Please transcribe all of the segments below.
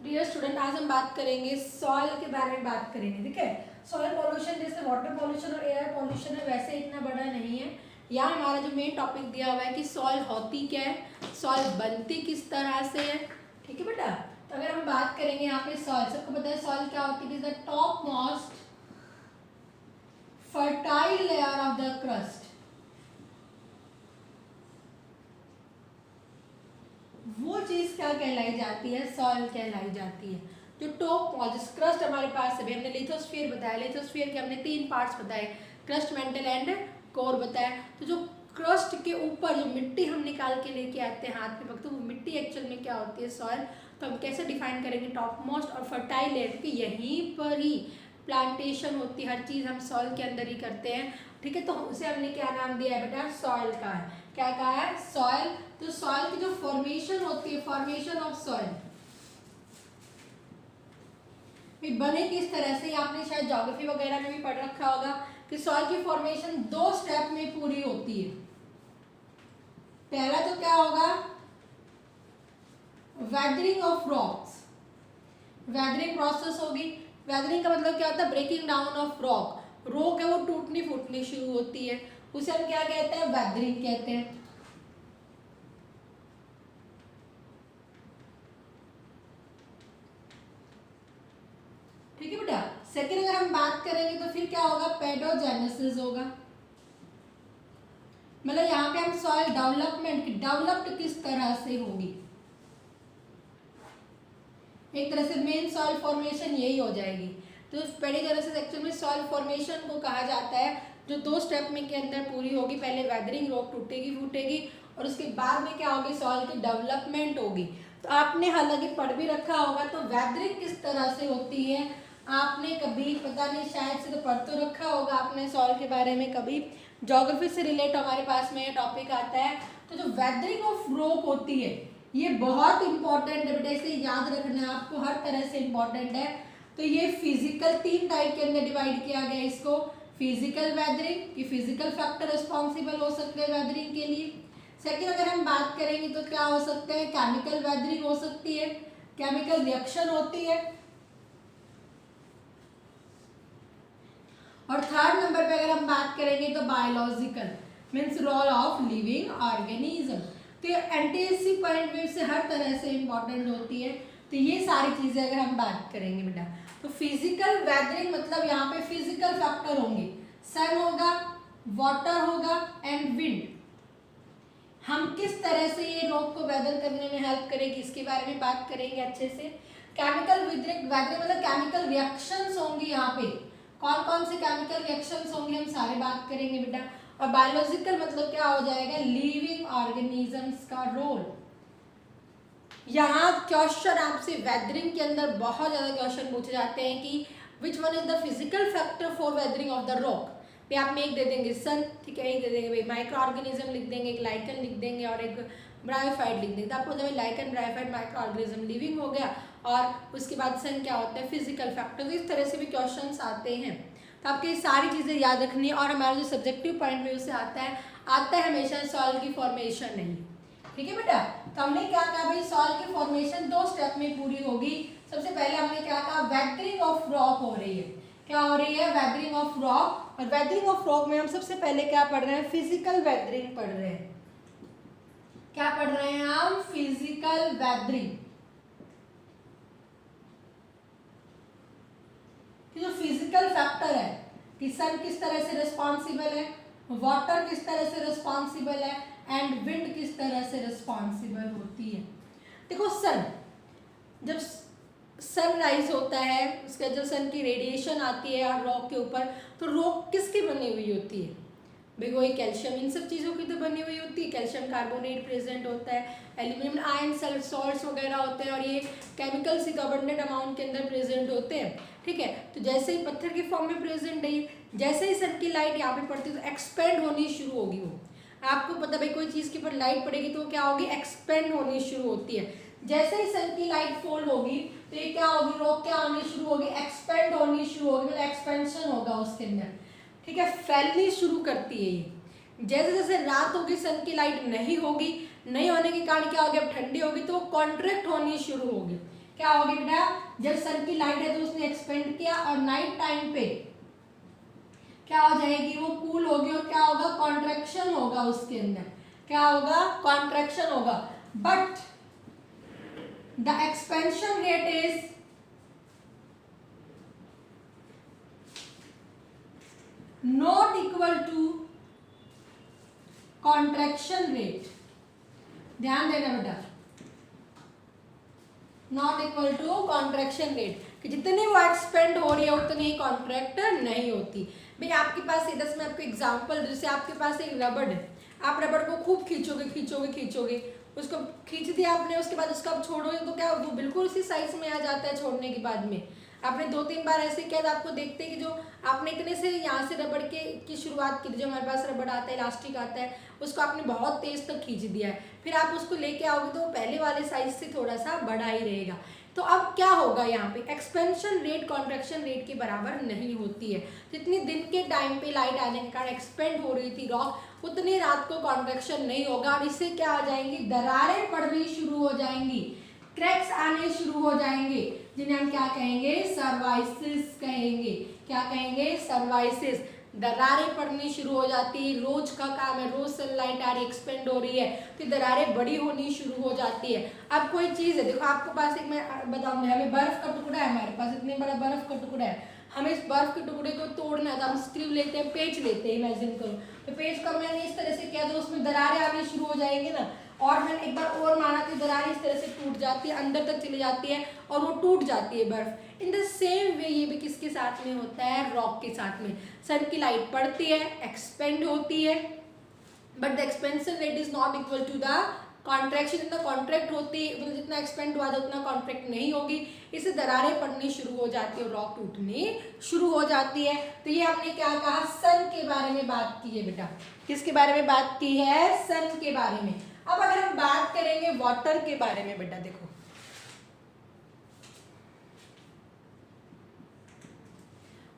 Dear student, आज हम बात करेंगे सॉइल के बारे में बात करेंगे। ठीक है, सॉइल पॉल्यूशन जैसे वाटर पॉल्यूशन और एयर पॉल्यूशन है वैसे इतना बड़ा नहीं है। यहाँ हमारा जो मेन टॉपिक दिया हुआ है कि सॉइल होती क्या है, सॉइल बनती किस तरह से है। ठीक है बेटा, तो अगर हम बात करेंगे यहाँ पे सॉइल, सबको पता है सॉइल क्या होती है, is the top most fertile layer of the crust. वो चीज क्या कहलाई जाती है, सॉइल कहलाई जाती है। जो टॉप मोस्ट क्रस्ट हमारे पास है, हमने लिथोस्फीयर बताया, लिथोस्फीयर के हमने 3 पार्ट्स बताए, क्रस्ट, मेंटल एंड कोर बताया। तो जो क्रस्ट के ऊपर जो मिट्टी हम निकाल के लेके आते हैं हाथ में, तो वो मिट्टी एक्चुअल में क्या होती है, सॉइल। तो हम कैसे डिफाइन करेंगे, टॉप मोस्ट और फर्टाइल लेयर, क्योंकि यहीं पर ही प्लांटेशन होती है, हर चीज हम सॉइल के अंदर ही करते हैं। ठीक है, तो उसे हमने क्या नाम दिया है बेटा, सॉइल का है। क्या कहा है, सॉइल। तो सॉइल की जो फॉर्मेशन होती है, फॉर्मेशन ऑफ सॉइल बने किस तरह से, आपने शायद ज्योग्राफी वगैरह में भी पढ़ रखा होगा कि सॉइल की फॉर्मेशन 2 स्टेप में पूरी होती है। पहला तो क्या होगा, weathering of rocks, weathering process होगी। वेदरिंग का मतलब क्या होता है, breaking down of rock. Rock है वो टूटनी फूटनी शुरू होती है, उसे हम क्या कहते हैं, वेदरिंग कहते हैं। ठीक है बेटा, सेकंड अगर हम बात करेंगे तो फिर क्या होगा, पेडोजेनेसिस होगा। मतलब यहाँ पे हम सॉइल डेवलपमेंट, डेवलप्ड किस तरह से होगी, एक तरह से मेन सॉइल फॉर्मेशन यही हो जाएगी। तो पेडोजेनेसिस एक्चुअल में सॉइल फॉर्मेशन को कहा जाता है, जो 2 स्टेप में के अंदर पूरी होगी। पहले वेदरिंग, रॉक टूटेगी फूटेगी, और उसके बाद में क्या होगी, सॉइल की डेवलपमेंट होगी। तो आपने हालांकि पढ़ भी रखा होगा, तो वेदरिंग किस तरह से होती है आपने कभी, पता नहीं शायद से तो पढ़ तो रखा होगा आपने सॉइल के बारे में, कभी ज्योग्राफी से रिलेट हमारे पास में टॉपिक आता है। तो जो वेदरिंग ऑफ रॉक होती है ये बहुत इंपॉर्टेंट है बेटा, इसे याद रखना है आपको, हर तरह से इंपॉर्टेंट है। तो ये फिजिकल 3 टाइप के अंदर डिवाइड किया गया इसको। फिजिकल वेदरिंग, कि फिजिकल फैक्टर रिस्पॉन्सिबल हो सकते हैं वेदरिंग के लिए। सेकेंड अगर हम बात करेंगे तो क्या हो सकते हैं, केमिकल वेदरिंग हो सकती है, केमिकल रिएक्शन होती है। और थर्ड नंबर पे अगर हम बात करेंगे तो biological, means role of living organism. तो ये एनटीएससी पॉइंट व्यू से हर तरह से इंपॉर्टेंट होती है। तो ये सारी चीजें अगर हम बात करेंगे बेटा, तो फिजिकल वेदरिंग मतलब यहाँ पे फिजिकल फैक्टर होंगे, सन होगा, वाटर होगा एंड विंड। हम किस तरह से ये रॉक को वेदर करने में हेल्प करेगी इसके बारे में बात करेंगे अच्छे से। केमिकल वेदरिंग मतलब केमिकल रिएक्शंस होंगी, यहाँ पे कौन कौन से केमिकल रिएक्शंस होंगे हम सारे बात करेंगे बेटा। और बायोलॉजिकल मतलब क्या हो जाएगा, लिविंग ऑर्गेनिजम्स का रोल। यहाँ क्वेश्चन आपसे वेदरिंग के अंदर बहुत ज्यादा क्वेश्चन पूछे जाते हैं कि which one is the physical factor for weathering of the rock. पे आप में एक दे देंगे सन, ठीक है, एक दे देंगे भाई माइक्रो ऑर्गेनिज्म लिख देंगे, एक लाइकन लिख देंगे और एक ब्रायोफाइट लिख देंगे। तो आपको जब lichen, bryophyte, micro organism, living हो गया, और उसके बाद सन क्या होता है, फिजिकल फैक्टर। तो इस तरह से भी क्वेश्चंस आते हैं। तो आपको ये सारी चीज़ें याद रखनी है। और हमारा जो सब्जेक्टिव पॉइंट व्यू से आता है हमेशा सॉइल की फॉर्मेशन नहीं। ठीक है बेटा, तो हमने क्या कहा भाई, सॉइल की फॉर्मेशन 2 स्टेप में पूरी होगी। सबसे पहले हमने क्या कहा, वेदरिंग ऑफ रॉक हो रही है। क्या हो रही है, वेदरिंग ऑफ रॉक। और वेदरिंग ऑफ रॉक में हम सबसे पहले क्या पढ़ रहे हैं, फिजिकल वेदरिंग पढ़ रहे हैं। क्या पढ़ रहे हैं हम, फिजिकल वेदरिंग। जो फिजिकल फैक्टर है कि सन किस तरह से रिस्पॉन्सिबल है, वाटर किस तरह से रिस्पॉन्सिबल है, एंड विंड किस तरह से रिस्पॉन्सिबल होती है। देखो सन, जब सनराइज होता है उसका जो सन की रेडिएशन आती है और रॉक के ऊपर, तो रॉक किसकी बनी हुई होती है भाई, वही कैल्शियम, इन सब चीज़ों की तो बनी हुई होती है। कैल्शियम कार्बोनेट प्रेजेंट होता है, एल्यूमिनियम आयन सॉल्ट्स वगैरह होते हैं, और ये केमिकल्स एक अबंडेंट अमाउंट के अंदर प्रेजेंट होते हैं। ठीक है, तो जैसे ही पत्थर की फॉर्म में प्रेजेंट है, जैसे ही सन की लाइट यहाँ पे पड़ती है तो एक्सपेंड होनी शुरू होगी। वो आपको पता भाई, कोई चीज़ के ऊपर लाइट पड़ेगी तो क्या होगी, एक्सपेंड होनी शुरू होती है। जैसे ही सन की लाइट फॉल होगी तो ये क्या होगी, रॉक क्या होनी शुरू होगी, एक्सपेंड होनी शुरू होगी, मतलब एक्सपेंशन होगा उसके अंदर। ठीक है, फैलनी शुरू करती है ये। जैसे जैसे रात होगी, सन की लाइट नहीं होगी, नहीं होने के कारण क्या होगी, अब ठंडी होगी तो वो कॉन्ट्रैक्ट होनी शुरू होगी। क्या होगी बेटा, जब सन की लाइट है तो उसने एक्सपेंड किया और नाइट टाइम पे क्या हो जाएगी, वो कूल होगी और क्या होगा, कॉन्ट्रैक्शन होगा उसके अंदर, क्या होगा, कॉन्ट्रैक्शन होगा। But the expansion rate is not equal to contraction rate. ध्यान देना बेटा, not equal to contraction rate, कि जितनी वो एक्सपेंड हो रही है उतनी ही कॉन्ट्रैक्ट नहीं होती। भाई आपके पास इधर मैं आपको एग्जांपल, जैसे आपके पास एक रबड़ है, आप रबड़ को खूब खींचोगे खींचोगे खींचोगे, उसको खींच दिया आपने, उसके बाद उसको आप छोड़ोगे तो क्या वो बिल्कुल उसी साइज में आ जाता है छोड़ने के बाद में। आपने 2-3 बार ऐसे किया तो आपको देखते हैं कि जो आपने इतने से यहाँ से रबड़ के की शुरुआत की थी, जो हमारे पास रबड़ आता है, इलास्टिक आता है, उसको आपने बहुत तेज तक खींच दिया है, फिर आप उसको लेके आओगे तो वो पहले वाले साइज से थोड़ा सा बड़ा ही रहेगा। तो अब क्या होगा, यहाँ पे एक्सपेंशन रेट कॉन्ट्रैक्शन रेट के बराबर नहीं होती है। जितनी दिन के टाइम पे लाइट आने के कारण एक्सपेंड हो रही थी रॉक, उतनी रात को कॉन्ट्रैक्शन नहीं होगा और इससे क्या हो जाएंगी, दरारें पड़नी शुरू हो जाएंगी, क्रैक्स आने शुरू हो जाएंगे, जिन्हें हम क्या कहेंगे, सर्वाइसिस कहेंगे। क्या कहेंगे, सर्वाइसिस। दरारें पड़नी शुरू हो जाती है, रोज का काम है, रोज सनलाइट आ रही, एक्सपेंड हो रही है तो दरारें बड़ी होनी शुरू हो जाती है। अब कोई चीज़ है, देखो आपके पास एक मैं बताऊंगी, हमें बर्फ का टुकड़ा है, हमारे पास इतने बड़ा बर्फ का टुकड़ा है, हमें इस बर्फ के टुकड़े को तोड़ना है तो हम स्क्रू लेते हैं, पेच लेते हैं, इमेजिन करो, तो पेच का मैंने इस तरह से किया तो उसमें दरारें आनी शुरू हो जाएंगी ना, और मैंने एक बार और मारा तो दरार इस तरह से टूट जाती है, अंदर तक चली जाती है और वो टूट जाती है बर्फ। इन द सेम वे ये भी किसके साथ में होता है, रॉक के साथ में। सन की लाइट पड़ती है, एक्सपेंड होती है, but the expansion rate is not equal to the contraction. जितना कॉन्ट्रैक्ट होती है, मतलब जितना एक्सपेंड हुआ था उतना कॉन्ट्रैक्ट नहीं होगी, इससे दरारें पड़नी शुरू हो जाती है और रॉक टूटनी शुरू हो जाती है। तो ये हमने क्या कहा, सन के बारे में बात की है बेटा। किसके बारे में बात की है, सन के बारे में। अब अगर हम बात करेंगे वाटर के बारे में बेटा, देखो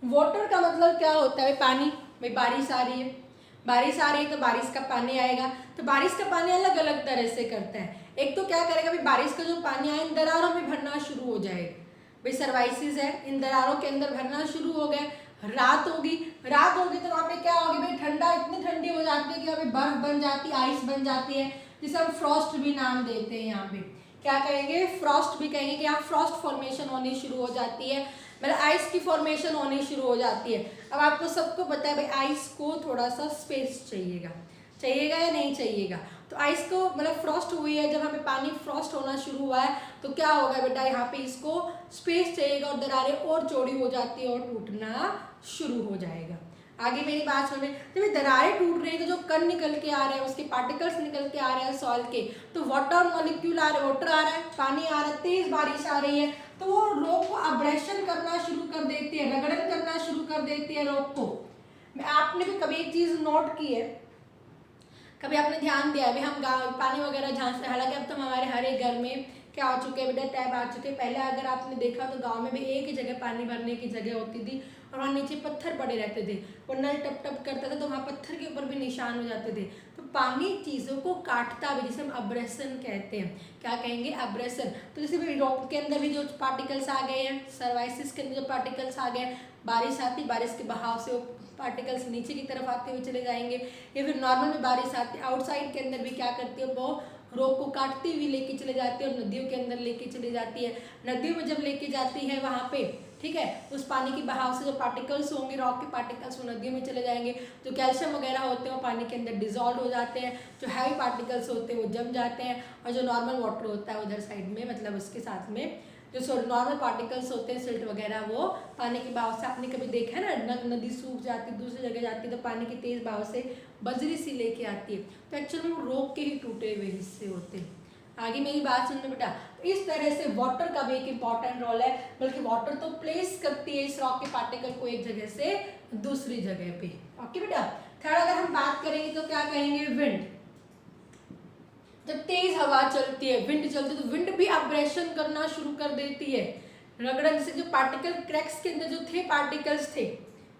वाटर का मतलब क्या होता है, पानी। भाई बारिश आ रही है, बारिश आ रही है तो बारिश का पानी आएगा, तो बारिश का पानी अलग अलग तरह से करता है। एक तो क्या करेगा, भाई बारिश का जो पानी आए इन दरारों में भरना शुरू हो जाएगा, भाई सर्वाइसिस है, इन दरारों के अंदर भरना शुरू हो गए। रात होगी, रात होगी तो वहाँ पे क्या होगी, भाई ठंडा, इतनी ठंडी हो जाती है कि वहाँ पे बर्फ बन जाती है, आइस बन जाती है, जिसे हम फ्रॉस्ट भी नाम देते हैं। यहाँ पे क्या कहेंगे, फ्रॉस्ट भी कहेंगे, कि यहाँ फ्रॉस्ट फॉर्मेशन होनी शुरू हो जाती है, मतलब आइस की फॉर्मेशन होनी शुरू हो जाती है। अब आपको सबको पता है भाई आइस को थोड़ा सा स्पेस चाहिएगा, चाहिएगा या नहीं चाहिएगा, तो आइस को मतलब फ्रॉस्ट हुई है, जब हमें पानी फ्रॉस्ट होना शुरू हुआ है तो क्या होगा बेटा, यहाँ पे इसको स्पेस चाहिएगा और दरारें और चौड़ी हो जाती है और टूटना शुरू हो जाएगा। आगे मेरी बात सुन रहे, जब ये दरारें टूट रही है तो जो कण निकल के आ रहे हैं, उसके पार्टिकल्स निकल के आ रहे हैं सॉइल के, तो वाटर मॉलिक्यूल आ रहे हैं, वाटर आ रहा है, पानी आ रहा है, तेज बारिश आ रही है, तो वो रॉक को अब्रेशन करना शुरू कर देती है, रगड़न करना शुरू कर देती है रॉक को। आपने भी कभी एक चीज नोट की है, कभी आपने ध्यान दिया है, भाई हम गाँव पानी वगैरह झांसते हैं, हालांकि अब तो हमारे हर एक घर में क्या हो चुके हैं बेटा, टैब आ चुके हैं। पहले अगर आपने देखा तो गांव में भी एक ही जगह पानी भरने की जगह होती थी और वहाँ नीचे पत्थर पड़े रहते थे, वो नल टप टप करता था तो वहाँ पत्थर के ऊपर भी निशान हो जाते थे। तो पानी चीज़ों को काटता भी, जिसे हम अब्रेशन कहते हैं। क्या कहेंगे, अब्रेशन। तो जैसे भी रॉक के अंदर भी जो पार्टिकल्स आ गए हैं, सर्वाइसिस के अंदर जो पार्टिकल्स आ गए, बारिश आती, बारिश के बहाव से वो पार्टिकल्स नीचे की तरफ आते हुए चले जाएंगे, या फिर नॉर्मल में बारिश आती है, आउटसाइड के अंदर भी क्या करती है, वो रॉक को काटती हुई लेके चले जाती है और नदियों के अंदर लेके चली जाती है। नदियों में जब लेके जाती है वहाँ पे, ठीक है, उस पानी के बहाव से जो पार्टिकल्स होंगे, रॉक के पार्टिकल्स, वो नदियों में चले जाएंगे। जो कैल्शियम वगैरह होते हैं वो पानी के अंदर डिजॉल्व हो जाते हैं, जो हैवी पार्टिकल्स होते हैं वो जम जाते हैं, और जो नॉर्मल वाटर होता है उधर साइड में, मतलब उसके साथ में जो नॉर्मल पार्टिकल्स होते हैं, सिल्ट वगैरह, वो पानी के बहाव से, आपने कभी देखा है ना, नदी सूख जाती, दूसरी जगह जाती है तो पानी के तेज बहाव से बजरी सी लेके आती है, तो एक्चुअली में वो रॉक के ही टूटे हुए हिस्से होते हैं। आगे मेरी बात सुनना बेटा, इस तरह से वाटर का भी एक इंपॉर्टेंट रोल है, बल्कि वाटर तो प्लेस करती है इस रॉक के पार्टिकल को एक जगह से दूसरी जगह पे। ओके बेटा। थर्ड अगर हम बात करेंगे तो क्या कहेंगे, विंड। जब तेज हवा चलती है, विंड चलती है, तो विंड भी अब्रेशन करना शुरू कर देती है, रगड़न से। जो पार्टिकल क्रैक्स के अंदर जो थे पार्टिकल्स थे,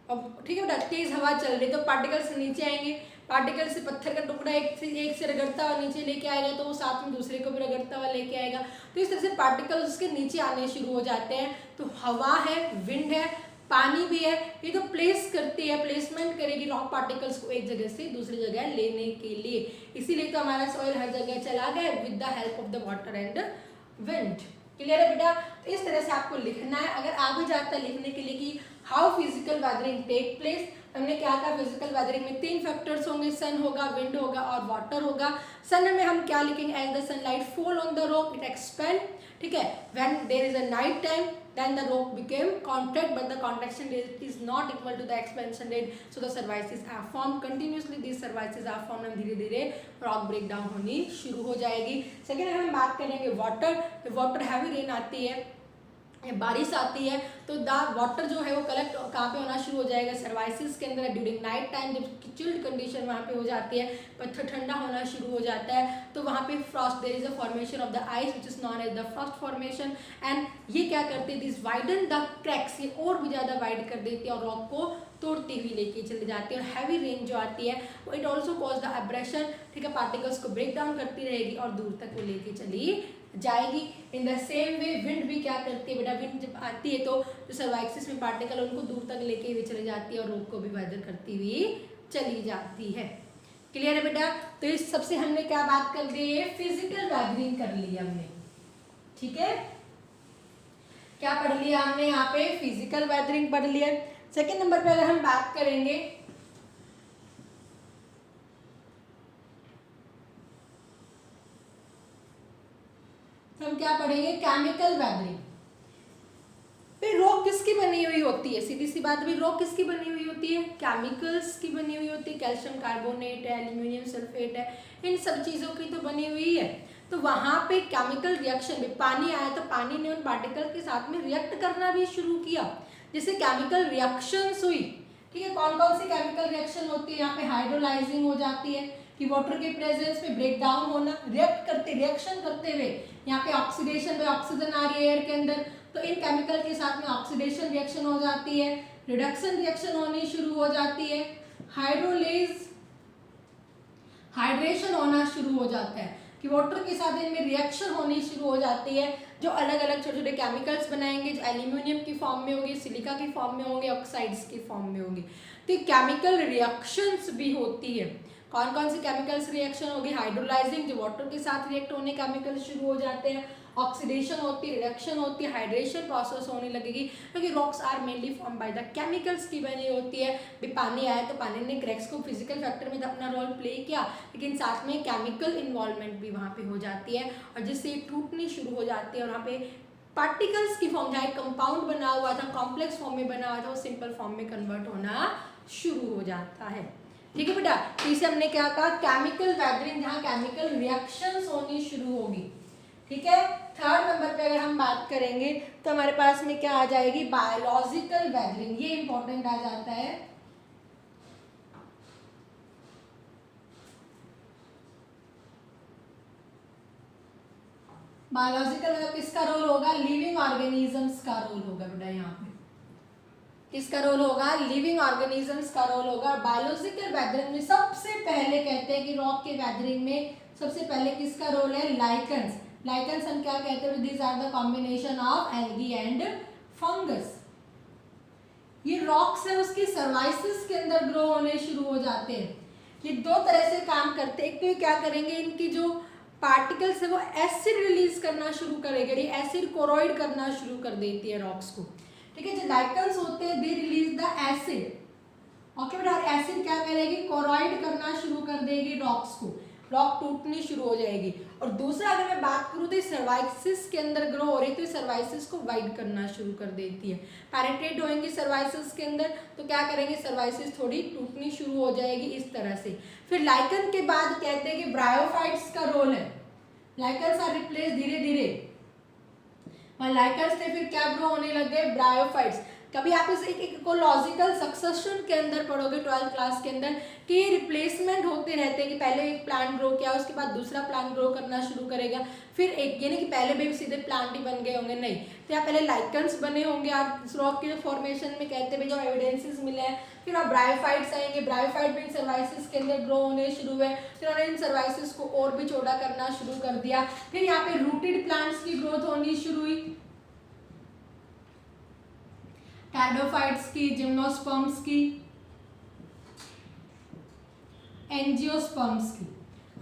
अब ठीक है बेटा, तेज हवा चल रही है तो पार्टिकल्स नीचे आएंगे, पार्टिकल से पत्थर का टुकड़ा एक से रगड़ता हुआ नीचे लेके आएगा तो वो साथ में दूसरे को भी रगड़ता हुआ लेके आएगा। तो इस तरह से पार्टिकल्स उसके नीचे आने शुरू हो जाते हैं। तो हवा है, विंड है, पानी भी है, ये तो प्लेस करती है, प्लेसमेंट करेगी रॉक पार्टिकल्स को एक जगह से दूसरी जगह लेने के लिए। इसीलिए तो हमारा सॉइल हर जगह चला गया with the help of the water and wind. Clear है बेटा? तो इस तरह से आपको लिखना है। अगर आगे जाता है लिखने के लिए कि how physical weathering take place, हमने क्या कहा फिजिकल वेदरिंग में 3 फैक्टर्स होंगे, सन होगा, विंड होगा और वाटर होगा। सन में हम क्या लिखेंगे? As the sunlight fall on the rock it expand, ठीक है। When there is a night time then the rock became contract, but the contraction rate is not equal to the expansion rate, so the surfaces are formed continuously, these surfaces are formed and धीरे धीरे rock break down होनी शुरू हो जाएगी। Second हम बात करेंगे water. तो वाटर हैवी रेन आती है, बारिश आती है तो द वाटर जो है वो कलेक्ट कहाँ पे होना शुरू हो जाएगा? सर्वाइसिस के अंदर। ड्यूरिंग नाइट टाइम जब चिल्ड कंडीशन वहाँ पे हो जाती है, पत्थर ठंडा होना शुरू हो जाता है तो वहाँ पे frost, there is a formation of the ice which is known as the frost formation. And ये क्या करती है? दिस वाइडन द क्रैक्स, ये और भी ज़्यादा वाइड कर देती है और रॉक को तोड़ती हुई लेके चली जाती है। और हैवी रेन जो आती है वो it also cause the abrasion, ठीक है, पार्टिकल्स को ब्रेक डाउन करती रहेगी और दूर तक वो लेके चली जाएगी। In the same way wind भी क्या करती है बेटा? विंड जब आती है तो जो सर्वाइक्सिस में पार्टिकल उनको दूर तक लेके हुए चली जाती है और रॉक को भी वेदर करती हुई चली जाती है। क्लियर है बेटा? तो इस सबसे हमने क्या बात कर दी है? फिजिकल वेदरिंग कर ली हमने, ठीक है। क्या पढ़ लिया हमने यहाँ पे? फिजिकल वेदरिंग पढ़ लिया। सेकेंड नंबर पे अगर हम बात करेंगे तो हम क्या पढ़ेंगे? Chemical weathering. फिर रॉक किसकी बनी हुई होती है? सीधी सी बात, भी रॉक किसकी बनी हुई होती है? केमिकल्स की बनी हुई होती है। कैल्शियम कार्बोनेट है, एल्यूमिनियम सल्फेट है, इन सब चीज़ों की तो बनी हुई है। तो वहाँ पे केमिकल रिएक्शन में पानी आया तो पानी ने उन पार्टिकल के साथ में रिएक्ट करना भी शुरू किया, जिससे केमिकल रिएक्शंस हुई, ठीक है। कौन कौन सी केमिकल रिएक्शन होती है? यहाँ पे हाइड्रोलाइजिंग हो जाती है कि वाटर के प्रेजेंस में ब्रेक डाउन होना, रिएक्शन करते हुए यहाँ पे ऑक्सीडेशन में ऑक्सीजन आ रही है एयर के अंदर तो इन केमिकल के साथ में ऑक्सीडेशन रिएक्शन हो जाती है, रिडक्शन रिएक्शन होनी शुरू हो जाती है, हाइड्रोलेज हाइड्रेशन होना शुरू हो जाता है कि वाटर के साथ इनमें रिएक्शन होनी शुरू हो जाती है जो अलग अलग छोटे छोटे केमिकल्स बनाएंगे जो एल्यूमिनियम की फॉर्म में होंगे, सिलिका की फॉर्म में होंगे, ऑक्साइड्स की फॉर्म में होंगे। तो केमिकल रिएक्शंस भी होती है। कौन कौन सी केमिकल्स रिएक्शन होगी? हाइड्रोलाइजिंग, जो वाटर के साथ रिएक्ट होने केमिकल शुरू हो जाते हैं, ऑक्सीडेशन होती है, रिडक्शन होती है, हाइड्रेशन प्रोसेस होने लगेगी क्योंकि rocks are mainly form by the chemicals की बनी होती है। भी पानी आया तो पानी ने क्रैक्स को फिजिकल फैक्टर में अपना रोल प्ले किया लेकिन साथ में केमिकल इन्वॉल्वमेंट भी वहाँ पे हो जाती है और जिससे टूटनी शुरू हो जाती है और वहाँ पे पार्टिकल्स की फॉर्म, जहाँ कंपाउंड बना हुआ था कॉम्प्लेक्स फॉर्म में बना हुआ था वो सिंपल फॉर्म में कन्वर्ट होना शुरू हो जाता है। ठीक है बेटा, तो इसे हमने क्या कहा? केमिकल वेदरिंग, जहाँ केमिकल रिएक्शंस होनी शुरू होगी। ठीक है। थर्ड नंबर पे अगर हम बात करेंगे तो हमारे पास में क्या आ जाएगी? Biological weathering. ये इंपॉर्टेंट आ जाता है। बायोलॉजिकल मतलब किसका रोल होगा? लिविंग ऑर्गेनिजम्स का रोल होगा बेटा। यहाँ पे किसका रोल होगा? लिविंग ऑर्गेनिजम्स का रोल होगा। बायोलॉजिकल वेदरिंग में सबसे पहले कहते हैं कि रॉक के वेदरिंग में सबसे पहले किसका रोल है? लाइकन्स। लाइकन्स हम क्या कहते हैं? These are the combination of algae and fungus. ये रॉक्स है उसकी सर्वाइसिस के अंदर ग्रो होने शुरू हो जाते हैं। ये दो तरह से काम करते हैं। एक तो ये क्या करेंगे, इनकी जो पार्टिकल्स है वो एसिड रिलीज करना शुरू करेंगे, ये एसिड कोरोइड करना शुरू कर देती है रॉक्स को। ठीक है, जो लाइकन्स होते हैं they release the acid. Okay बेटा, एसिड क्या करेगी? कोरोइड करना शुरू कर देगी रॉक्स को, रॉक टूटनी शुरू हो जाएगी। और दूसरा अगर मैं बात करूँ तो सर्वाइसिस के अंदर ग्रो हो रही तो सर्वाइसिस को वाइड करना शुरू कर देती है। पेनिट्रेट होंगी सर्वाइसिस के अंदर तो क्या करेंगे? सर्वाइसिस थोड़ी टूटनी शुरू हो जाएगी इस तरह से। फिर लाइकन के बाद कहते हैं कि ब्रायोफाइट्स का रोल है। लाइकन्स आर रिप्लेस धीरे धीरे, लाइकन्स से फिर क्या ग्रो होने लग गए? ब्रायोफाइट्स। कभी आप इस एक इकोलॉजिकल सक्सेशन के अंदर पढ़ोगे 12th क्लास के अंदर कि रिप्लेसमेंट होते रहते हैं कि पहले एक प्लांट ग्रो किया उसके बाद दूसरा प्लांट ग्रो करना शुरू करेगा, फिर एक, यानी कि पहले भी सीधे प्लांट ही बन गए होंगे, नहीं, तो यहाँ पहले लाइकन्स बने होंगे आप रॉक के फॉर्मेशन में कहते हैं जो एविडेंसेस मिले हैं, फिर आप ब्रायोफाइट्स आएंगे, ब्रायोफाइट भी इन सर्वाइसिस के अंदर ग्रो होने शुरू हुए, फिर उन्होंने इन सर्वाइसिस को और भी चौड़ा करना शुरू कर दिया, फिर यहाँ पे रूटेड प्लांट्स की ग्रोथ होनी शुरू हुई, कैडोफाइट्स की, जिम्नोस्पर्म्स की, एंजियोस्पर्म्स की।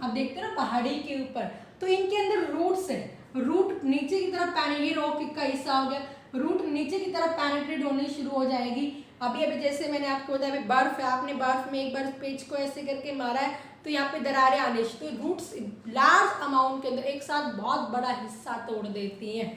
आप देखते हैं ना पहाड़ी के ऊपर, तो इनके अंदर रूट्स है, रूट नीचे की तरफ ये रॉक का हिस्सा हो गया, रूट नीचे की तरफ पेनिट्रेट होनी शुरू हो जाएगी। अभी जैसे मैंने आपको बताया अभी बर्फ है, आपने बर्फ में एक बार पेज को ऐसे करके मारा है तो यहाँ पे दरारें आने शुरू, तो रूट्स लार्ज अमाउंट के अंदर एक साथ बहुत बड़ा हिस्सा तोड़ देती हैं,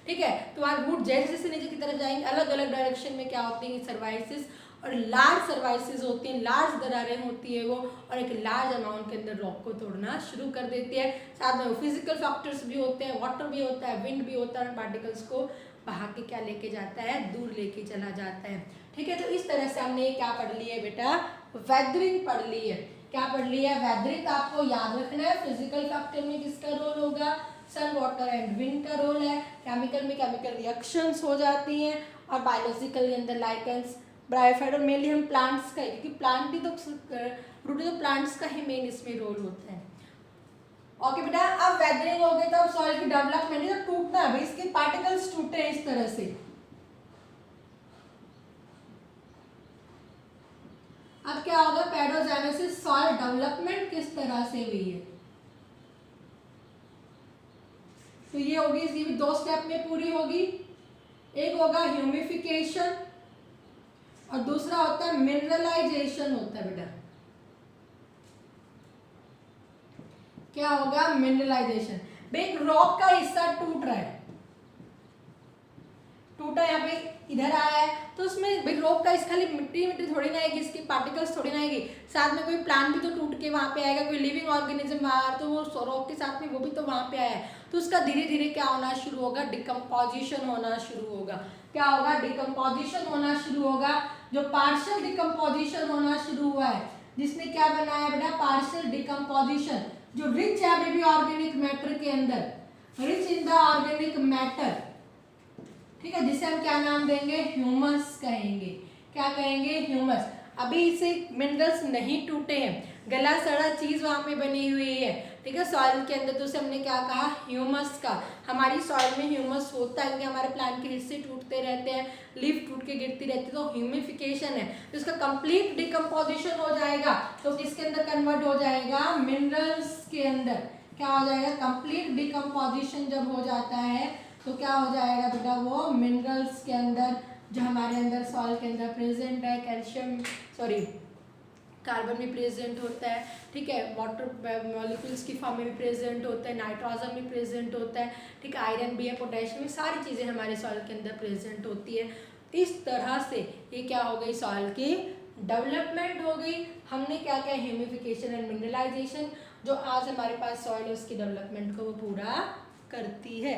ठीक है। तो वहाँ रूट जैसे जैसे नीचे की तरफ जाएंगे अलग अलग डायरेक्शन में क्या होती है सर्वाइसिस, और लार्ज सर्वाइसिस होती हैं, लार्ज दरारें होती है वो, और एक लार्ज अमाउंट के अंदर रॉक को तोड़ना शुरू कर देती है। साथ में फिजिकल फैक्टर्स भी होते हैं, वाटर भी होता है, विंड भी होता है, पार्टिकल्स को बहा के क्या लेके जाता है, दूर लेके चला जाता है, ठीक है। तो इस तरह से हमने क्या पढ़ लिया है बेटा, वेदरिंग पढ़ ली है। क्या पढ़ लिया है, वेदरिंग आपको याद रखना है। फिजिकल फैक्टर में किसका रोल होगा, सन, वाटर एंड विंड का रोल है। केमिकल में केमिकल रिएक्शंस हो जाती हैं, और बायोलॉजिकल के अंदर लाइकन्स, ब्रायोफाइट, और मेनली हम प्लांट्स का, क्योंकि प्लांट ही तो रूट तो प्लांट्स का ही मेन इसमें रोल होता है। ओके बेटा, अब वेदरिंग हो गई तो अब सॉइल की डेवलपमेंट है, तो टूटना है भाई, इसके पार्टिकल्स टूटे हैं इस तरह से। अब क्या होगा, पैडोजेनेसिस, सॉइल डेवलपमेंट किस तरह से हुई है, तो ये होगी, इसकी भी 2 स्टेप में पूरी होगी। एक होगा ह्यूमिफिकेशन और दूसरा होता है मिनरलाइजेशन होता है बेटा। क्या होगा, मिनरलाइजेशन। भाई रॉक का हिस्सा टूट रहा है, टूटा यहाँ पे इधर आया है, तो उसमें भाई रॉक का इस खाली मिट्टी मिट्टी थोड़ी ना आएगी, इसकी पार्टिकल्स थोड़ी ना आएगी, साथ में कोई प्लांट भी तो टूट के वहाँ पे आएगा, कोई लिविंग ऑर्गेनिज्म बाहर, तो वो रॉक के साथ में वो भी तो वहाँ पे आया है, तो उसका धीरे धीरे क्या होना शुरू होगा, डिकम्पोजिशन होना शुरू होगा। क्या होगा, डिकम्पोजिशन होना शुरू होगा। जो पार्शियल डिकम्पोजिशन होना शुरू हुआ है, जिसने क्या बनाया बेटा, पार्शियल डिकम्पोजिशन, जो रिच है बेबी ऑर्गेनिक मैटर के अंदर, rich in the organic matter, ठीक है, जिसे हम क्या नाम देंगे, ह्यूमस कहेंगे। क्या कहेंगे, ह्यूमस। अभी इसे मिनरल्स नहीं टूटे हैं, गला सड़ा चीज वहां पे बनी हुई है, ठीक है, सॉइल के अंदर, तो उसे हमने क्या कहा, ह्यूमस का। हमारी सॉइल में ह्यूमस होता है क्योंकि हमारे प्लांट के हिस्से टूटते रहते हैं, लीफ टूट के गिरती रहती है, तो ह्यूमिफिकेशन है, तो इसका कंप्लीट डिकम्पोजिशन हो जाएगा, तो किसके अंदर कन्वर्ट हो जाएगा, मिनरल्स के अंदर। क्या हो जाएगा, कंप्लीट डिकम्पोजिशन जब हो जाता है तो क्या हो जाएगा बेटा, वो मिनरल्स के अंदर, जो हमारे अंदर सॉइल के अंदर प्रेजेंट है, कैल्शियम, सॉरी कार्बन भी प्रेजेंट होता है, ठीक है, वाटर मॉलिक्यूल्स की फॉर्म में भी प्रेजेंट होता है, नाइट्रोजन भी प्रेजेंट होता है, ठीक है, आयरन भी है, पोटेशियम, सारी चीज़ें हमारे सॉइल के अंदर प्रेजेंट होती है। इस तरह से ये क्या हो गई, सॉइल की डेवलपमेंट हो गई। हमने क्या किया, ह्यूमिफिकेशन एंड मिनरलाइजेशन, जो आज हमारे पास सॉइल है उसकी डेवलपमेंट को वो पूरा करती है।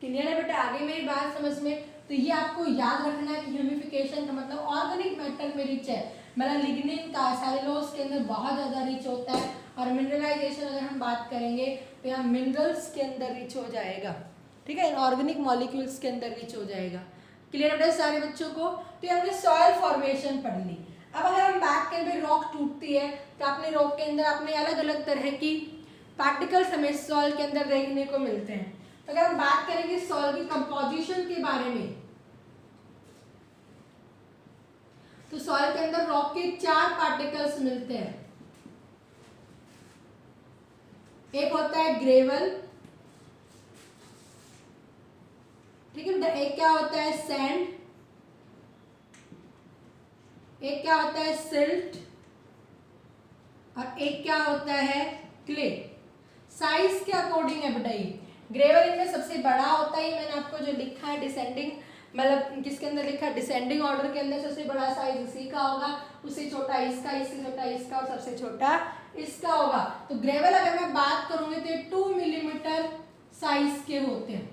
क्लियर है बेटा, आगे मेरी बात समझ में, तो ये आपको याद रखना है कि ह्यूमिफिकेशन का मतलब ऑर्गेनिक मैटर में रिच है, मतलब लिग्निन का, सेलुलोज के अंदर बहुत ज़्यादा रिच होता है, और मिनरलाइजेशन अगर हम बात करेंगे तो यहाँ मिनरल्स के अंदर रिच हो जाएगा, ठीक है, ऑर्गेनिक मॉलिक्यूल्स के अंदर रिच हो जाएगा। क्लियर है बेटा सारे बच्चों को, तो ये हमने सॉइल फॉर्मेशन पढ़ ली। अब अगर हम बात करें रॉक टूटती है तो आपने रॉक के अंदर आपने अलग अलग तरह की पार्टिकल्स हमें सॉइल के अंदर देखने को मिलते हैं। तो अगर हम बात करेंगे सॉइल की कंपोजिशन के बारे में, तो सॉइल के अंदर रॉक के 4 पार्टिकल्स मिलते हैं। एक होता है ग्रेवल, ठीक है, एक क्या होता है सैंड, एक क्या होता है सिल्ट, और एक क्या होता है क्ले। साइज के अकॉर्डिंग है बेटा, ये ग्रेवल इनमें सबसे बड़ा होता है, मैंने आपको जो लिखा है डिसेंडिंग, मतलब किसके अंदर लिखा है, डिसेंडिंग ऑर्डर के अंदर सबसे बड़ा साइज इसी का होगा, उससे छोटा इसका, इससे छोटा इसका, और सबसे छोटा इसका होगा। तो ग्रेवल अगर मैं बात करूंगी तो 2 मिलीमीटर साइज के होते हैं,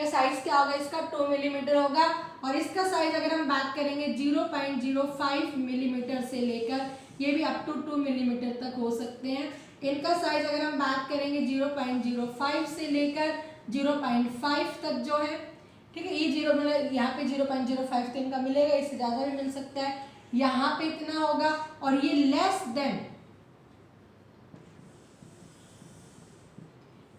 ये साइज क्या होगा इसका 2 मिलीमीटर होगा। और इसका साइज अगर हम बात करेंगे 0.05 मिलीमीटर से लेकर ये भी अप टू 2 मिलीमीटर तक हो सकते हैं। इनका साइज अगर हम बात करेंगे 0.05 से लेकर 0.5 तक जो है, ठीक है, ये 0 मतलब यहाँ पे 0.05 तो इनका मिलेगा, इससे ज़्यादा भी मिल सकता है, यहाँ पे इतना होगा। और ये लेस देन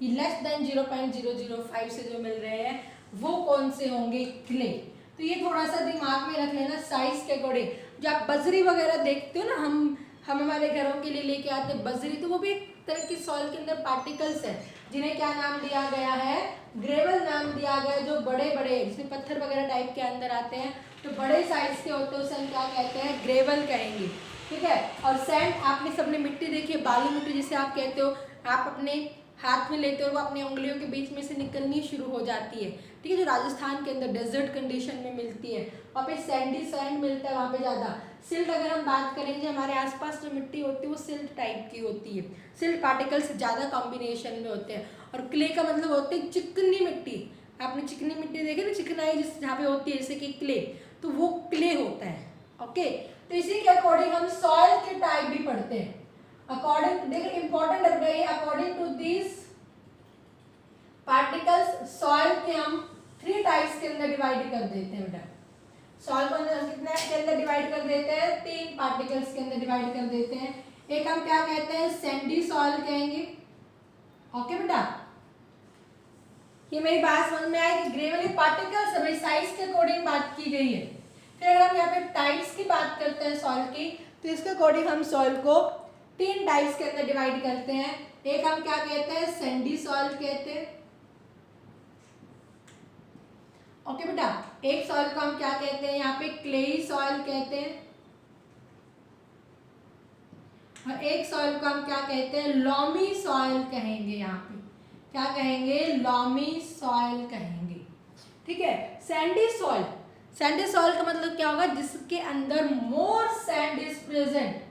0.005 से जो मिल रहे हैं वो कौन से होंगे, क्ले। तो ये थोड़ा सा दिमाग में रख लेना साइज के अकॉर्डिंग। जो आप बजरी वगैरह देखते हो ना, हम हमारे घरों के लिए लेके आते हैं बजरी, तो वो भी एक तरह की सॉइल के अंदर पार्टिकल्स है जिन्हें क्या नाम दिया गया है, ग्रेवल नाम दिया गया है। जो बड़े बड़े जिसमें पत्थर वगैरह टाइप के अंदर आते हैं तो बड़े साइज के होते हैं, उसे हम क्या कहते हैं, ग्रेवल कहेंगे, ठीक है। और सैंड, आपने सबने मिट्टी देखी है, बालू मिट्टी जिसे आप कहते हो, आप अपने हाथ में लेते हो वो अपनी उंगलियों के बीच में से निकलनी शुरू हो जाती है, ठीक है, जो राजस्थान के अंदर डेजर्ट कंडीशन में मिलती है, वहाँ पे सैंडी सैंड मिलता है, वहाँ पे ज़्यादा। सिल्ट अगर हम बात करेंगे, हमारे आसपास जो मिट्टी होती है वो सिल्ट टाइप की होती है, सिल्ट पार्टिकल्स ज़्यादा कॉम्बिनेशन में होते हैं। और क्ले का मतलब होती है चिकनी मिट्टी। आपने चिकनी मिट्टी देखी ना, चिकनाई जिस जहाँ पे होती है जैसे कि क्ले, तो वो क्ले होता है, ओके। तो इसी के अकॉर्डिंग हम सॉइल के टाइप भी पढ़ते हैं। अकॉर्डिंग, देखिए इंपॉर्टेंट लग रही है, according to this particles soil के हम 3 टाइप्स के अंदर डिवाइड कर देते हैं बेटा। सॉइल को कितने के अंदर डिवाइड कर देते हैं, 3 पार्टिकल्स के अंदर डिवाइड कर देते हैं। एक हम क्या कहते हैं, सैंडी सॉइल कहेंगे, ओके बेटा। ये मेरी बात समझ में आई कि ग्रेवली पार्टिकल्स है, साइज के अकॉर्डिंग बात की गई है। फिर अगर हम यहाँ पे टाइप्स की बात करते हैं सॉइल की, तो इसके अकॉर्डिंग हम सॉइल को 3 टाइप्स के अंदर डिवाइड करते हैं। एक हम क्या कहते हैं, सैंडी सॉइल कहते हैं, ओके बेटा। एक सॉइल को हम क्या कहते हैं, यहाँ पे क्लेई सॉइल कहते हैं। और एक सॉइल को हम क्या कहते हैं, लॉमी सॉइल कहेंगे। यहाँ पे क्या कहेंगे, लॉमी सॉइल कहेंगे, ठीक है। सैंडी सॉइल, सैंडी सॉइल का मतलब क्या होगा, जिसके अंदर more sand is present,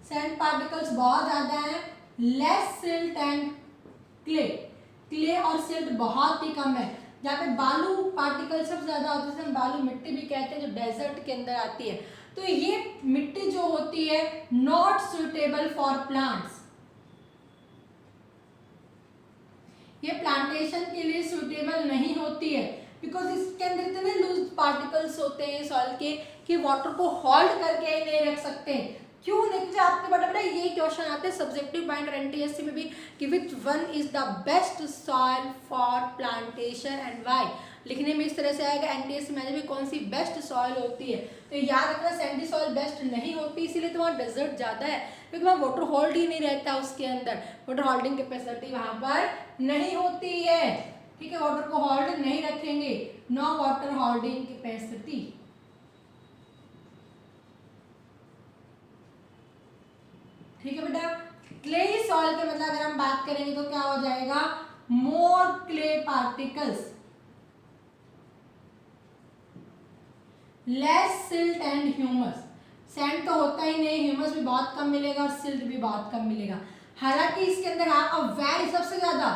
sand particles बहुत ज्यादा है, less silt and clay, clay और सिल्ट बहुत ही कम है। जहाँ पे बालू पार्टिकल सबसे ज्यादा होते हैं, हम बालू मिट्टी भी कहते हैं, जो डेजर्ट के अंदर आती है। तो ये मिट्टी जो होती है नॉट सुटेबल फॉर प्लांट्स, ये प्लांटेशन के लिए सुटेबल नहीं होती है, बिकॉज इसके अंदर इतने लूज पार्टिकल्स होते हैं सॉइल के कि वाटर को होल्ड करके नहीं रख सकते। क्यों नहीं, क्योंकि आपके बड़ा बड़ा ये क्वेश्चन आते हैं सब्जेक्टिव पॉइंट और एनटीएससी में भी कि which one is the best soil for plantation and why. लिखने में इस तरह से आएगा एनटीएससी में भी कौन सी बेस्ट सॉइल होती है। तो याद रखना सैंडी सॉइल बेस्ट नहीं होती, इसीलिए तो वहाँ डेजर्ट ज़्यादा है, क्योंकि वहाँ वाटर होल्ड ही नहीं रहता, उसके अंदर वाटर होल्डिंग कैपेसिटी वहाँ पर नहीं होती है, ठीक है। वाटर को होल्ड नहीं रखेंगे, नो वाटर होल्डिंग कैपेसिटी, ठीक है बेटा। क्लेई सॉइल के मतलब अगर हम बात करेंगे तो क्या हो जाएगा, more clay particles, less silt and humus. Sand तो होता ही नहीं, ह्यूमस भी बहुत कम मिलेगा और सिल्ट भी बहुत कम मिलेगा। हालांकि इसके अंदर वेरी सबसे ज्यादा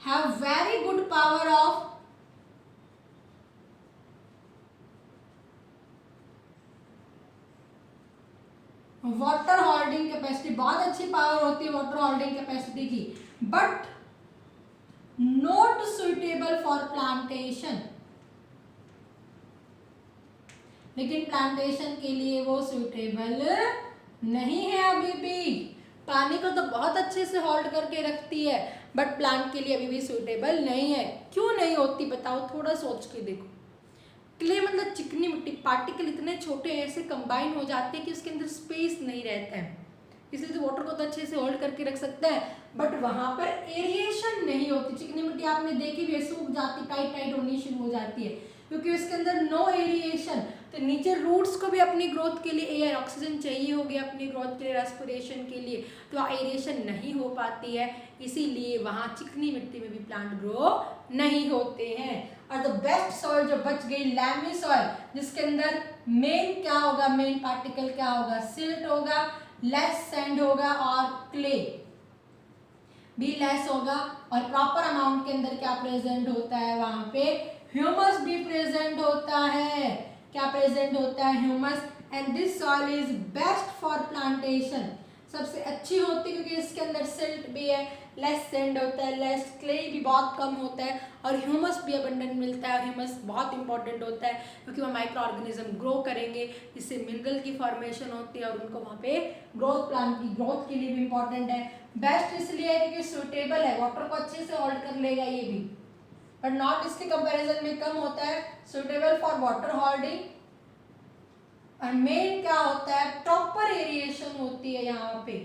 have very good power of water holding capacity, बहुत अच्छी पावर होती है वाटर होल्डिंग कैपेसिटी की, but not suitable for plantation, लेकिन प्लांटेशन के लिए वो सुइटेबल नहीं है अभी भी। पानी को तो बहुत अच्छे से होल्ड करके रखती है, बट प्लांट के लिए अभी भी सुइटेबल नहीं है। क्यों नहीं होती बताओ, थोड़ा सोच के देखो। क्ले मतलब चिकनी मिट्टी, पार्टिकल इतने छोटे ऐसे कंबाइन हो जाते हैं कि उसके अंदर स्पेस नहीं रहता है, इसलिए तो वाटर को तो अच्छे से होल्ड करके रख सकता है, बट वहां पर एरिएशन नहीं होती। चिकनी मिट्टी आपने देखी भी है, सूख जाती, टाइट टाइट होनी शुरू हो जाती है, क्योंकि उसके अंदर नो एरिएशन। तो नीचे रूट्स को भी अपनी ग्रोथ के लिए एयर ऑक्सीजन चाहिए होगी, अपनी ग्रोथ के लिए, रेस्पिरेशन के लिए, तो एरिएशन नहीं हो पाती है, इसीलिए वहाँ चिकनी मिट्टी में भी प्लांट ग्रो नहीं होते हैं। और द बेस्ट सॉइल जो बच गई, लैमी सॉइल, जिसके अंदर मेन क्या होगा, मेन पार्टिकल क्या होगा, सिल्ट होगा, लेस सैंड होगा और क्ले। भी लेस होगा और प्रॉपर अमाउंट के अंदर क्या प्रेजेंट होता है, वहां पे ह्यूमस भी प्रेजेंट होता है। क्या प्रेजेंट होता है, humus. And this soil is best for plantation, सबसे अच्छी होती है क्योंकि इसके अंदर सिल्ट भी है, लेस सैंड होता है, लेस क्ले भी बहुत कम होता है और ह्यूमस भी अबंडेंट मिलता है। और ह्यूमस बहुत इंपॉर्टेंट होता है क्योंकि वह माइक्रो ऑर्गेनिज्म ग्रो करेंगे, इससे मिनरल की फॉर्मेशन होती है और उनको वहाँ पे ग्रोथ, प्लांट की ग्रोथ के लिए भी इंपॉर्टेंट है। बेस्ट इसलिए है क्योंकि सुटेबल है, वाटर को अच्छे से होल्ड कर लेगा ये भी, बट नॉट इसके कंपैरिजन में कम होता है, सुटेबल फॉर वाटर होल्डिंग। और मेन क्या होता है, प्रॉपर एरिएशन होती है यहाँ पे।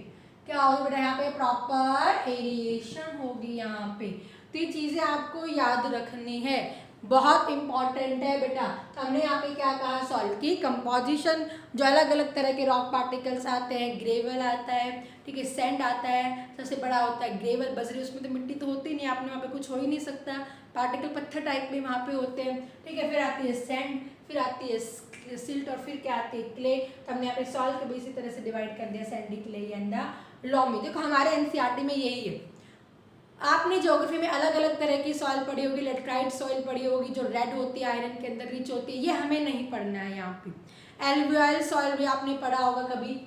क्या होगा बेटा, यहाँ पे प्रॉपर एरिएशन होगी यहाँ पे। तो ये चीजें आपको याद रखनी है, बहुत इंपॉर्टेंट है बेटा। तो हमने यहाँ पे क्या कहा, सॉइल की कंपोजिशन, जो अलग अलग तरह के रॉक पार्टिकल्स आते हैं, ग्रेवल आता है, ठीक है, सैंड आता है, सबसे बड़ा होता है ग्रेवल, बजरी, उसमें तो मिट्टी तो होती नहीं, आपने वहाँ पे कुछ हो ही नहीं सकता, पार्टिकल पत्थर टाइप में वहाँ पे होते हैं, ठीक है। फिर आती है सैंड, फिर आती है सिल्ट और फिर क्या आती है क्ले। तो हमने यहाँ पे सॉइल को भी इसी तरह से डिवाइड कर दिया, सैंडी, क्ले एंड लॉमी। देखो हमारे एनसीईआरटी में यही है। आपने ज्योग्राफी में अलग अलग तरह की सॉइल पढ़ी होगी, लेटराइट सॉइल पढ़ी होगी जो रेड होती है, आयरन के अंदर रिच होती है, ये हमें नहीं पढ़ना है यहाँ पे। एलुवियल सॉइल भी आपने पढ़ा होगा कभी,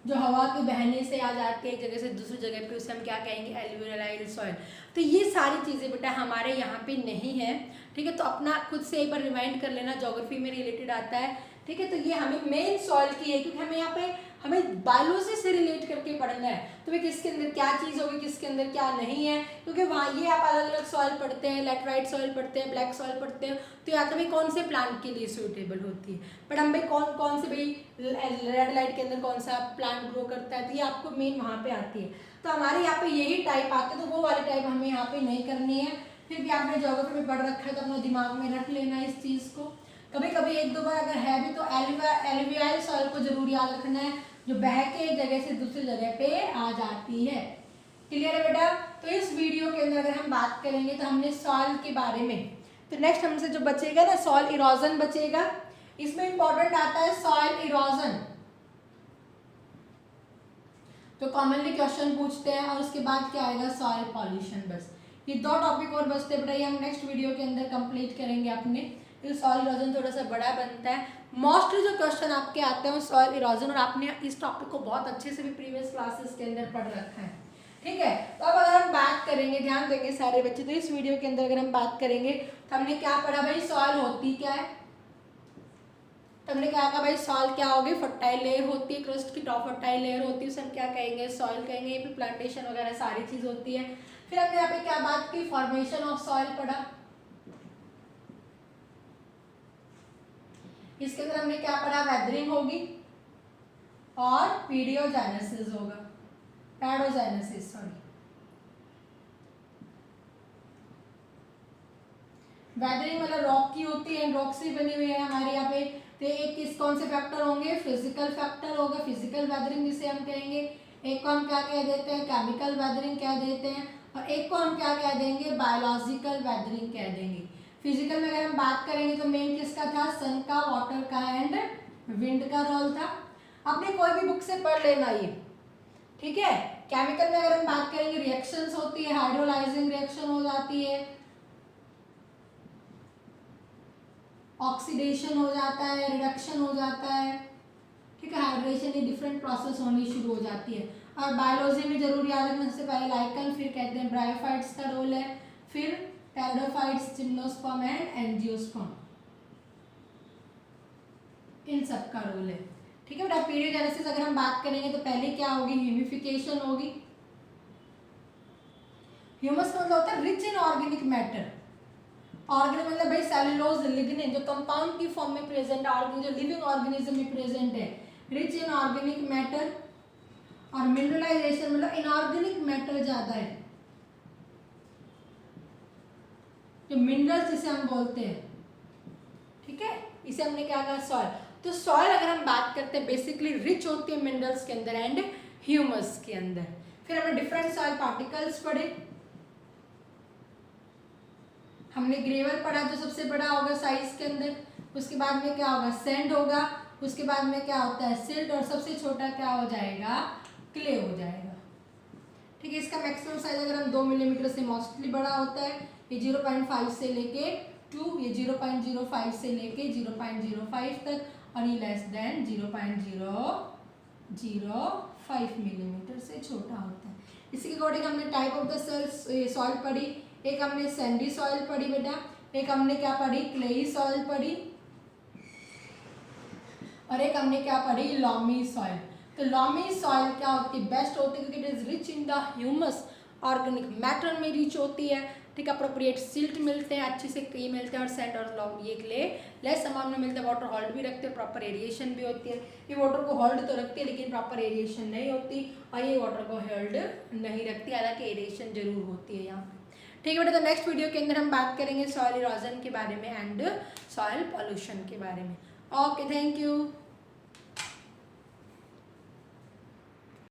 जो हवा के बहने से आ जाती है एक जगह से दूसरी जगह पे, उसे हम क्या कहेंगे, एलुवियल सॉइल। तो ये सारी चीज़ें बेटा हमारे यहाँ पे नहीं है, ठीक है। तो अपना खुद से एक बार रिमाइंड कर लेना, ज्योग्राफी में रिलेटेड आता है, ठीक है। तो ये हमें मेन सॉइल की है क्योंकि हमें यहाँ पे हमें बायोलॉजी से रिलेट करके पढ़ना है, तो वे किसके अंदर क्या चीज़ होगी, किसके अंदर क्या नहीं है, क्योंकि वहाँ ये आप अलग अलग सॉइल पढ़ते हैं, लेटराइट सॉइल पढ़ते हैं, ब्लैक सॉइल पढ़ते हैं, तो या तो भाई कौन से प्लांट के लिए सूटेबल होती है, बट हम भाई कौन कौन से भाई रेड लाइट के अंदर कौन सा प्लांट ग्रो करता है, तो ये आपको मेन वहाँ पे आती है। तो हमारे यहाँ पे यही टाइप आते हैं, तो वो वाली टाइप हमें यहाँ पे नहीं करनी है। फिर भी आपने ज्योग्राफी में पढ़ रखा है तो अपने दिमाग में रख लेना इस चीज़ को। कभी कभी एक दो बार अगर है भी तो एलुवियल सॉइल को जरूर याद रखना है, जो बह के एक जगह से दूसरी जगह पे आ जाती है। क्लियर है बेटा। तो इस वीडियो के अंदर अगर हम बात करेंगे तो हमने सॉइल के बारे में, तो नेक्स्ट हमसे जो बचेगा ना, सॉइल इरोजन बचेगा। इसमें इंपॉर्टेंट आता है सॉइल इरोजन, तो कॉमनली क्वेश्चन पूछते हैं, और उसके बाद क्या आएगा, सॉइल पॉल्यूशन। बस ये दो टॉपिक और बचते बेटा, ये हम नेक्स्ट वीडियो के अंदर कंप्लीट करेंगे अपने। तो सॉइल इरोजन थोड़ा सा बड़ा बनता है, मोस्टली जो क्वेश्चन आपके आते हैं वो सॉइल इरोजन, और आपने इस टॉपिक को बहुत अच्छे से भी प्रीवियस क्लासेस के अंदर पढ़ रखा है, ठीक है। तो अब अगर हम बात करेंगे, ध्यान देंगे सारे बच्चे, तो इस वीडियो के अंदर अगर हम बात करेंगे तो हमने क्या पढ़ा भाई, सॉइल होती क्या है। तो हमने क्या कहा भाई, सॉइल क्या होगी, फर्टाइल लेयर होती है, क्रस्ट की टॉप फर्टाइल लेयर होती है, उसे हम क्या कहेंगे, सॉइल कहेंगे। ये भी प्लांटेशन वगैरह सारी चीज होती है। फिर हमने यहाँ पे क्या बात की, फॉर्मेशन ऑफ सॉइल पढ़ा। इसके अंदर हमने क्या पढ़ा, वेदरिंग होगी और पीडियोजेनेसिस होगा, पैडोजेनेसिस सॉरी। वेदरिंग मतलब रॉक की होती है, रॉक से बनी हुई है हमारे यहाँ पे। तो एक किस कौन से फैक्टर होंगे, फिजिकल फैक्टर होगा, फिजिकल वेदरिंग जिसे हम कहेंगे। एक को हम क्या कह देते हैं, केमिकल वेदरिंग कह देते हैं, और एक को हम क्या कह देंगे, बायोलॉजिकल वेदरिंग कह देंगे। फिजिकल में अगर हम बात करेंगे तो मेन किसका था, सन का, वाटर का एंड विंड का रोल था। आपने कोई भी बुक से पढ़ लेना ये, ठीक है। केमिकल में अगर हम बात करेंगे, रिएक्शंस होती है, हाइड्रोलाइजिंग रिएक्शन हो जाती है, ऑक्सीडेशन हो जाता है, रिडक्शन हो जाता है, ठीक है, हाइड्रेशन, ये डिफरेंट प्रोसेस होनी शुरू हो जाती है। और बायोलॉजी में जरूर याद रखना, सबसे पहले लाइकन, फिर कहते हैं ब्रायोफाइट्स का रोल है, फिर टेरिडोफाइट्स, जिम्नोस्पर्म एंड एंजियोस्पर्म, इन सब का रोल है, ठीक है बेटा। पीरियोजेनेसिस अगर हम बात करेंगे तो पहले क्या होगी, ह्यूमिफिकेशन होगी। ह्यूमस का मतलब होता है rich in organic matter. Organic मतलब भाई सेलुलोज, लिग्निन, जो कंपाउंड की फॉर्म में प्रेजेंट है, जो लिविंग ऑर्गेनिज्म में प्रेजेंट है, रिच इन ऑर्गेनिक मैटर। और मिनरलाइजेशन मतलब इनऑर्गेनिक मैटर ज्यादा है, जो मिनरल्स जिसे हम बोलते हैं, ठीक है। इसे हमने क्या कहा, सॉइल। तो सॉइल अगर हम बात करते हैं बेसिकली रिच होती है मिनरल्स के अंदर एंड ह्यूमस के अंदर। फिर हमने डिफरेंट सॉइल पार्टिकल्स पढ़े, हमने ग्रेवल पढ़ा जो सबसे बड़ा होगा साइज के अंदर, उसके बाद में क्या होगा, सैंड होगा, उसके बाद में क्या होता है, सिल्ट, और सबसे छोटा क्या हो जाएगा, क्ले हो जाएगा। ठीक है, इसका मैक्सिमम साइज अगर हम 2 मिलीमीटर से मोस्टली बड़ा होता है, ये 0.5 से लेके 2, ये 0.05 से लेके 0.05 तक, और ये लेस देन 0.005 मिलीमीटर से छोटा होता है। इसी के अकॉर्डिंग हमने टाइप ऑफ द सॉइल पढ़ी, एक हमने सैंडी सॉइल पढ़ी बेटा, एक हमने क्या पढ़ी, क्लेई सॉइल पढ़ी, और एक हमने क्या पढ़ी, लॉमी सॉइल। तो लॉमी सॉइल क्या होती है, बेस्ट होती है क्योंकि it is rich in the humus, organic matter में रिच होती है। ठीक है, अप्रोप्रिएट सिल्ट मिलते हैं, अच्छे से कई मिलते हैं, और सैंड और लॉमी ये क्ले लेस अमाउंट में मिलते हैं। वाटर होल्ड भी रखते हैं, प्रॉपर एरिएशन भी होती है। ये वाटर को होल्ड तो रखती है लेकिन प्रॉपर एरिएशन नहीं होती, और ये वाटर को होल्ड नहीं रखती, हालांकि एरिएशन जरूर होती है यहाँ पे। ठीक है बेटा, तो नेक्स्ट वीडियो के अंदर हम बात करेंगे सॉइल इरोजन के बारे में एंड सॉइल पॉल्यूशन के बारे में। Okay, thank you.